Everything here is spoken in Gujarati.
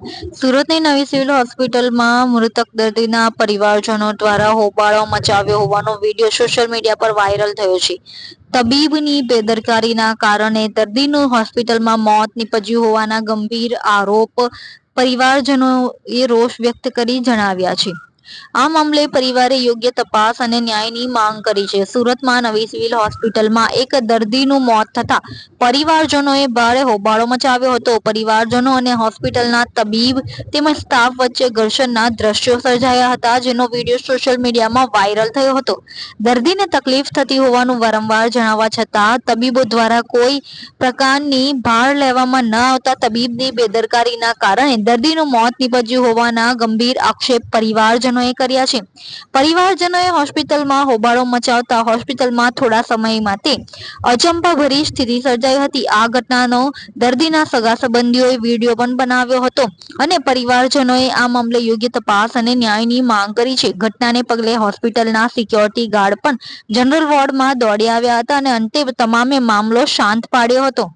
સુરતની નવી સિવિલ હોસ્પિટલમાં મૃતક દર્દીના પરિવારજનો દ્વારા હોબાળો મચાવ્યો હોવાનો વિડીયો સોશિયલ મીડિયા પર વાયરલ થયો છે. તબીબની બેદરકારીના કારણે દર્દીનું હોસ્પિટલમાં મોત નીપજ્યું હોવાના ગંભીર આરોપ પરિવારજનોએ રોષ વ્યક્ત કરી જણાવ્યા છે. આ મામલે પરિવારે યોગ્ય તપાસ અને ન્યાયની માંગ કરી છે. સુરતમાં નવી સિવિલ હોસ્પિટલમાં એક દર્દીનું મોત થતા પરિવારજનોએ ભારે હોબાળો મચાવ્યો હતો. પરિવારજનો અને હોસ્પિટલના તબીબ તેમજ સ્ટાફ વચ્ચે ઘર્ષણના દ્રશ્યો સર્જાયા હતા, જેનો વિડીયો સોશિયલ મીડિયામાં વાયરલ થયો હતો. દર્દીને તકલીફ થતી હોવાનું વારંવાર જણાવવા છતાં તબીબો દ્વારા કોઈ પ્રકારની ભાર લેવામાં ન આવતા તબીબની બેદરકારીના કારણે દર્દીનું મોત નીપજ્યું હોવાના ગંભીર આક્ષેપ પરિવારજનોએ કર્યા છે. પરિવારજનોએ હોસ્પિટલમાં હોબાળો મચાવતા હોસ્પિટલમાં થોડા સમય માટે અચંબાભરી સ્થિતિ સર્જાઈ હતી. આ ઘટનાનો દર્દીના સગા સંબંધીઓએ વિડીયો પણ બનાવ્યો હતો અને પરિવારજનોએ આ મામલે યોગ્ય તપાસ અને ન્યાયની માંગ કરી છે. ઘટનાને પગલે હોસ્પિટલના સિક્યોરિટી ગાર્ડ પણ જનરલ વોર્ડમાં દોડી આવ્યા હતા અને અંતે તમામે મામલો શાંત પાડ્યો હતો.